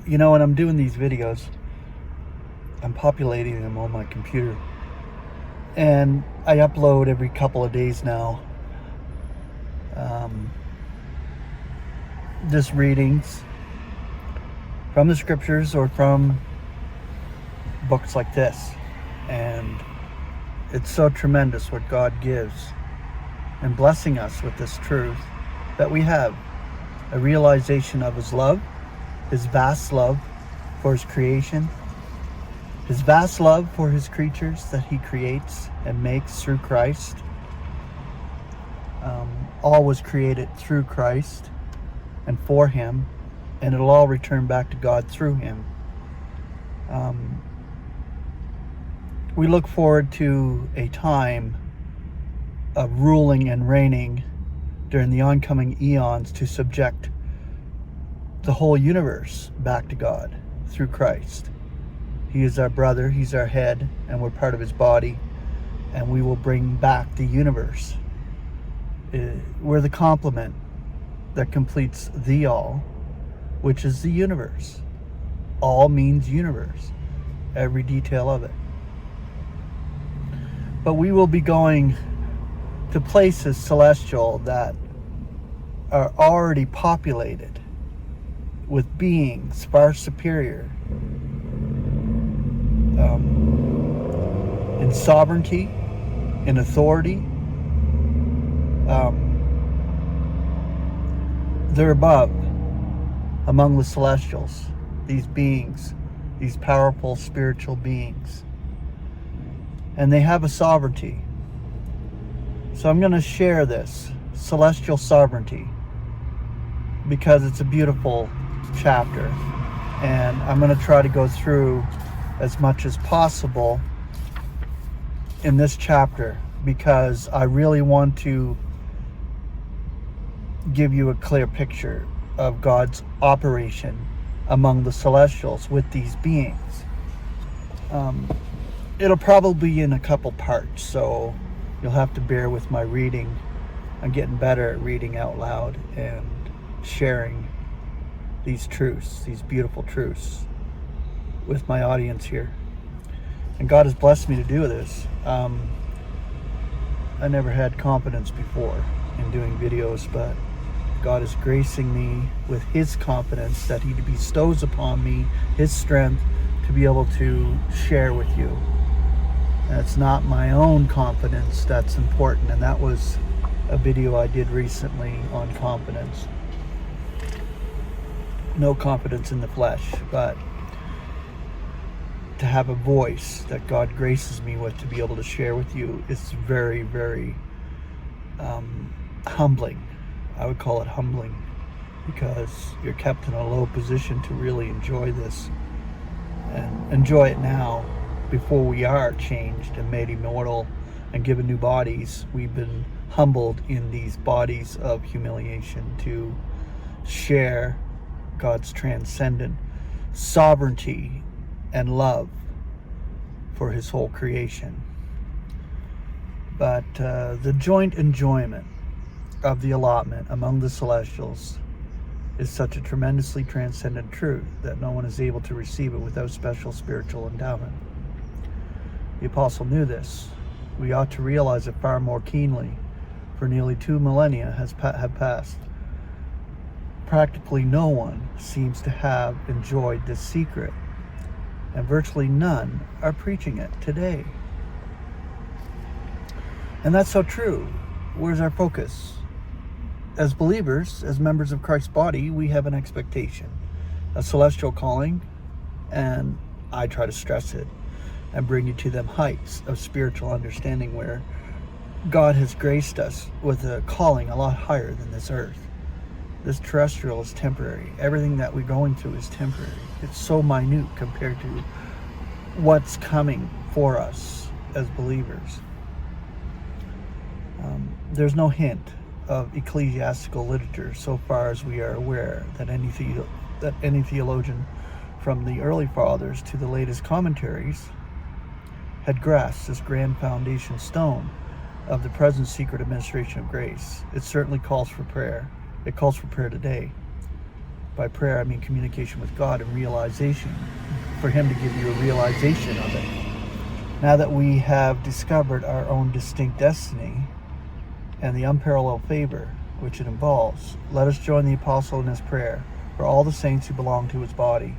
When I'm doing these videos, I'm populating them on my computer. And I upload every couple of days now. Just readings from the scriptures or from books like this. And it's so tremendous what God gives and blessing us with this truth that we have a realization of His love, His vast love for His creation, His vast love for His creatures that He creates and makes through Christ. All was created through Christ and for Him, and it'll all return back to God through Him. We look forward to a time of ruling and reigning during the oncoming eons to subject the whole universe back to God through Christ. He is our brother, He's our head, and we're part of His body, and we will bring back the universe. We're the complement that completes the all, which is the universe. All means universe, every detail of it. But we will be going to places celestial that are already populated with beings far superior in sovereignty, in authority. They're above, among the celestials, these beings, these powerful spiritual beings. And they have a sovereignty. So I'm going to share this, celestial sovereignty, because it's a beautiful chapter. And I'm going to try to go through as much as possible in this chapter, because I really want to give you a clear picture of God's operation among the celestials with these beings. It'll probably be in a couple parts, so you'll have to bear with my reading. I'm getting better at reading out loud and sharing these truths, these beautiful truths, with my audience here. And God has blessed me to do this. I never had confidence before in doing videos, but God is gracing me with His confidence that He bestows upon me, His strength to be able to share with you. And it's not my own confidence that's important, and that was a video I did recently on confidence. No confidence in the flesh, but to have a voice that God graces me with to be able to share with you is very, very humbling. I would call it humbling, because you're kept in a low position to really enjoy this and enjoy it now before we are changed and made immortal and given new bodies. We've been humbled in these bodies of humiliation to share God's transcendent sovereignty and love for His whole creation. But the joint enjoyment of the allotment among the celestials is such a tremendously transcendent truth that no one is able to receive it without special spiritual endowment. The apostle knew this. We ought to realize it far more keenly, for nearly 2 millennia have passed. Practically no one seems to have enjoyed this secret, and virtually none are preaching it today. And that's so true. Where's our focus? As believers, as members of Christ's body, we have an expectation, a celestial calling, and I try to stress it and bring you to them heights of spiritual understanding where God has graced us with a calling a lot higher than this earth. This terrestrial is temporary. Everything that we're going through is temporary. It's so minute compared to what's coming for us as believers. There's no hint of ecclesiastical literature, so far as we are aware, that any theologian from the early fathers to the latest commentaries had grasped this grand foundation stone of the present secret administration of grace. It certainly calls for prayer. It calls for prayer today. By prayer, I mean communication with God and realization, for Him to give you a realization of it. Now that we have discovered our own distinct destiny and the unparalleled favor which it involves, let us join the apostle in his prayer for all the saints who belong to his body.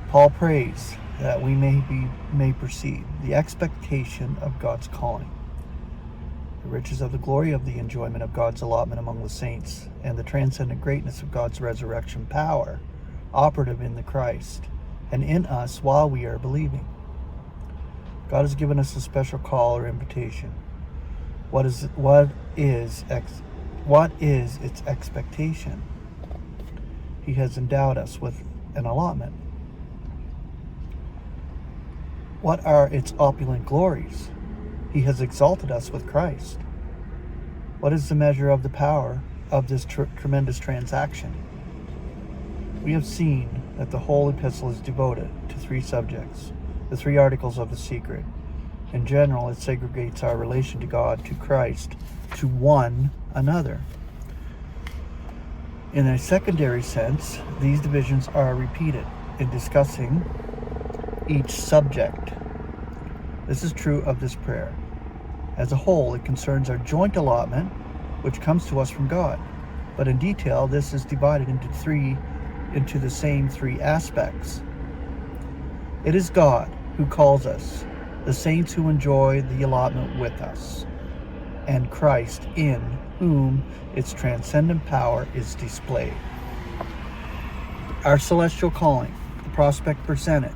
Paul prays that we may perceive the expectation of God's calling, the riches of the glory of the enjoyment of God's allotment among the saints, and the transcendent greatness of God's resurrection power operative in the Christ and in us while we are believing. God has given us a special call or invitation. What is its expectation? He has endowed us with an allotment. What are its opulent glories? He has exalted us with Christ. What is the measure of the power of this tremendous transaction? We have seen that the whole epistle is devoted to three subjects, the three articles of the secret. In general, it segregates our relation to God, to Christ, to one another. In a secondary sense, these divisions are repeated in discussing each subject. This is true of this prayer. As a whole, it concerns our joint allotment, which comes to us from God. But in detail, this is divided into the same three aspects. It is God who calls us, the saints who enjoy the allotment with us, and Christ in whom its transcendent power is displayed. Our celestial calling, the prospect presented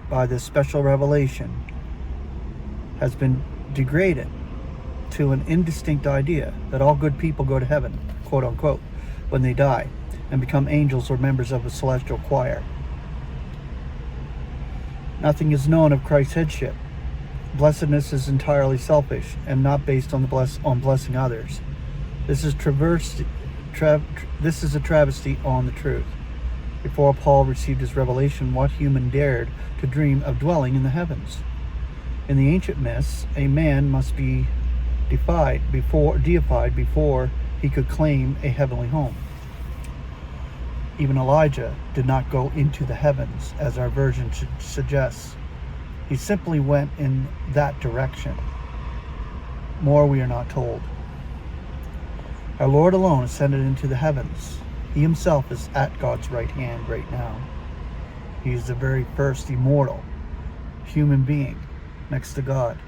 by this special revelation, has been degraded to an indistinct idea that all good people go to heaven, quote unquote, when they die and become angels or members of a celestial choir. Nothing is known of Christ's headship. Blessedness is entirely selfish and not based on blessing others. This is a travesty on the truth. Before Paul received his revelation, what human dared to dream of dwelling in the heavens? In the ancient myths, a man must be deified before he could claim a heavenly home. Even Elijah did not go into the heavens, as our version suggests. He simply went in that direction. More we are not told. Our Lord alone ascended into the heavens. He himself is at God's right hand right now. He is the very first immortal human being next to God.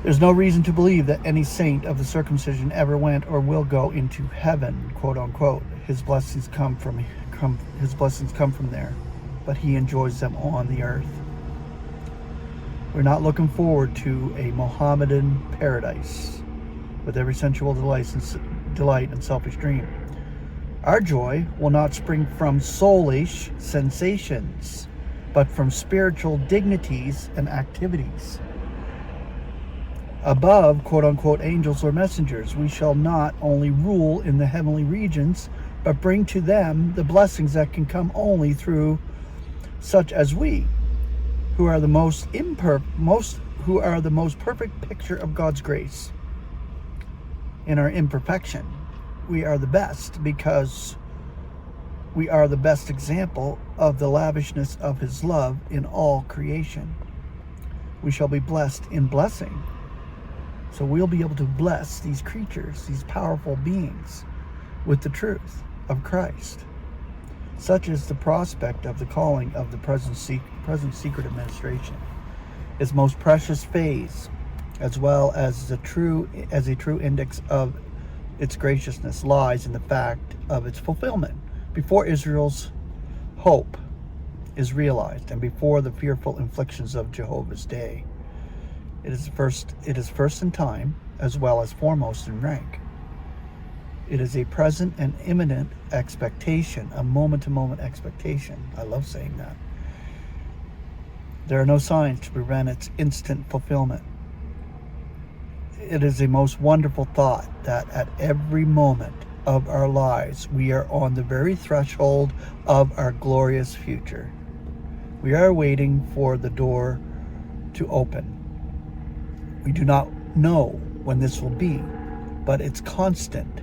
There's no reason to believe that any saint of the circumcision ever went or will go into heaven, quote unquote. His blessings come from there, but he enjoys them on the earth. We're not looking forward to a Mohammedan paradise with every sensual delight and selfish dream. Our joy will not spring from soulish sensations, but from spiritual dignities and activities. Above, quote-unquote, angels or messengers, we shall not only rule in the heavenly regions, but bring to them the blessings that can come only through such as we, who are the most perfect picture of God's grace. In our imperfection, we are the best because we are the best example of the lavishness of his love in all creation. We shall be blessed in blessing. So we'll be able to bless these creatures, these powerful beings, with the truth of Christ. Such is the prospect of the calling of the present secret administration. Its most precious phase, as well as a true index of its graciousness, lies in the fact of its fulfillment before Israel's hope is realized and before the fearful inflictions of Jehovah's day. It is first in time as well as foremost in rank. It is a present and imminent expectation, a moment-to-moment expectation. I love saying that. There are no signs to prevent its instant fulfillment. It is a most wonderful thought that at every moment of our lives we are on the very threshold of our glorious future. We are waiting for the door to open. We do not know when this will be, but its constant,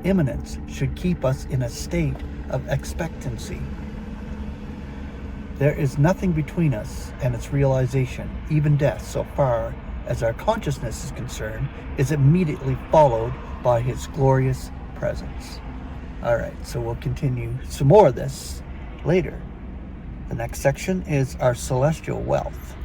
imminence should keep us in a state of expectancy. There is nothing between us and its realization. Even death, so far as our consciousness is concerned, is immediately followed by his glorious presence. All right, so we'll continue some more of this later. The next section is our celestial wealth.